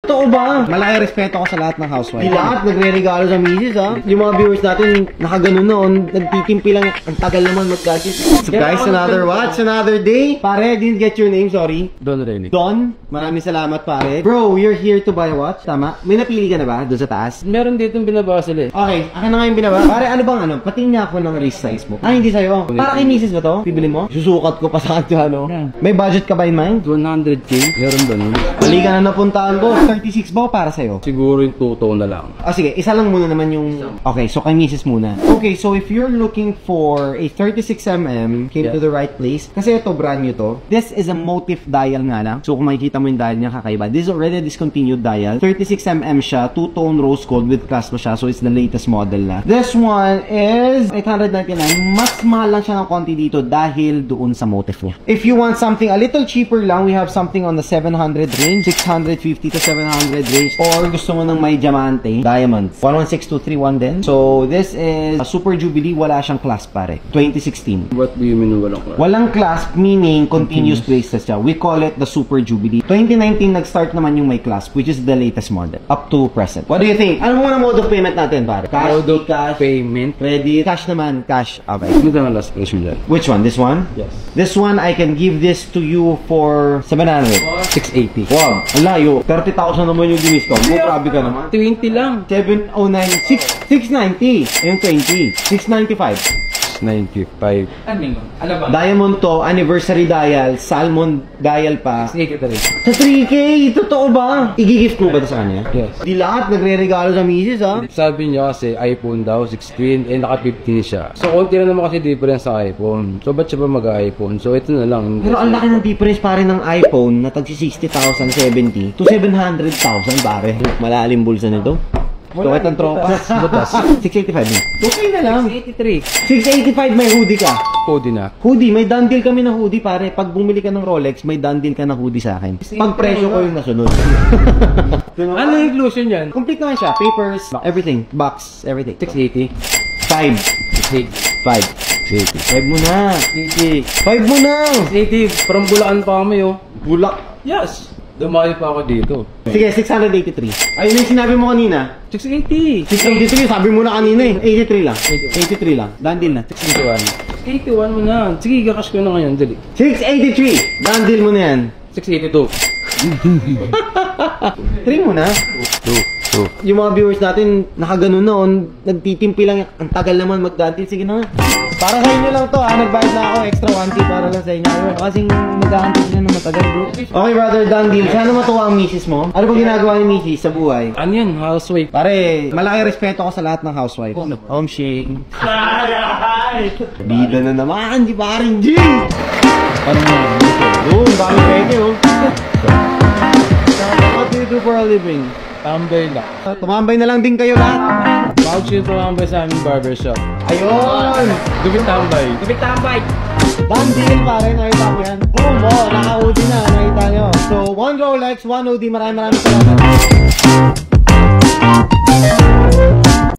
Totoo ba? Malaki respeto ko sa lahat ng housewife. Di lahat nagre-regalo sa misis, ha? Yung mga viewers natin, nakaganon na, nagtitimpi lang. Ang tagal naman mag-gadget. So guys, another watch, another day. Pare, didn't get your name, sorry. Don Renick. Don, maraming salamat pare. Bro, we're here to buy a watch, tama? May napili ka na ba doon sa taas? Meron dito yung binaba sila eh. Okay, akin na nga yung binaba. Pare, ano bang ano? Patingin niya ako ng wrist size mo. Ah, hindi sa'yo. Para kay misis ba to? Bibili mo? Susukat ko pa sa kanya, ano? Yeah. May budget ka ba in mind? 100K? Meron ba nun? Mali ka na napuntaan ko. 36 ba o para sa'yo? Siguro yung 2 na lang. Ah, sige, isa lang muna naman yung... Okay, so kay misis muna. Okay, so if you're looking for a 36mm, came to the right place. Kasi ito, brand new to. This is a motif dial nga lang. So kung makikita mo yung dial niya, kakaiba. This is already a discontinued dial. 36mm siya, two-tone rose gold with clasp siya. So it's the latest model na. This one is 899. Mas mahal lang siya ng konti dito dahil doon sa motif niya. If you want something a little cheaper lang, we have something on the 700 range, 650 to 700 range. Or gusto mo ng may diamante, diamond. 116231 din. So this is a Super Jubilee, wala siyang clasp pare. 2016. What do you mean walang clasp? Walang clasp meaning continuous bracelet siya. We call it the Super Jubilee. 2019 nag-start naman yung may clasp, which is the latest model up to present. What do you think? Ano muna mode of payment natin pare? Cash, Mode of cash, payment? credit, cash naman, cash. Okay. Ano na last price mo dyan? Which one? This one? Yes. This one I can give this to you for 700. 680. Wow, ang layo. 30,000 naman yung diniscount mo. Grabe ka naman. 20 lang. 709, 690. Ayun, 20. 695. 95. Ano ba? Diamond to, anniversary dial, salmon dial pa. Sige ka rin. Sa 3K, totoo ba? I-gift mo ba ito sa kanya? Yes. Di lahat nagre-regalo sa misis, ha? Sabi niya kasi iPhone daw, 16, eh naka 15 siya. So konti na naman kasi difference sa iPhone. So ba't siya ba mag-iPhone? So ito na lang. Pero ang laki ng difference pare ng iPhone na tagsi 60,000, 70 to 700,000 pare. Malalim bulsa nito. So, itong tropa. Butas. 685 na. Okay na lang. 83. 685 may hoodie ka. Cody na. Hoodie, may done deal kami ng hoodie pare. Pag bumili ka ng Rolex, may done deal ka ng hoodie sa akin. Pag presyo ko yung nasunod. Ano yung inclusion yan? Complete naman siya. Papers, everything. Box, everything. 680. 5. 680. 5 mo na. 5 mo na. 680. From Bulacan pa kami oh. Bulak. Yes. Dumayo pa ako dito. Sige, 683. Ayun yung sinabi mo kanina. 680. 683, sabi mo na kanina eh. 83 lang. 83 lang. Done deal na. 81. 81 mo na. Sige, gakas ko na ngayon. Dali. 683. Done deal mo na yan. 682. 3 mo na. 2. Yung mga viewers natin, nakaganon na, nagtitimpi lang, ang tagal naman mag-done deal. Sige na nga. Para sa inyo lang to, nagbayad na ako extra 1K para lang sa inyo. Kasing mag-done deal na matagal, bro. Okay, brother, done deal. Sana matuwa ang misis mo. Ano ba ginagawa ni misis sa buhay? Ano yan? Housewife. Pare, malaki respeto ko sa lahat ng housewife. Home shake. Bida na naman, di ba rin, G? Ano mo? Oo, dami pwede, oh. What do you do for a living? Tambay lang. Tumambay na lang din kayo lahat. Vouch yung tumambay sa aming barbershop. Ayun! Dubit tambay. Dubit tambay! Done deal pare, nakita mo yan. Boom! Oh, naka-OD na, nakita nyo. So, 1 Rolex, 1 OD. Maraming salamat.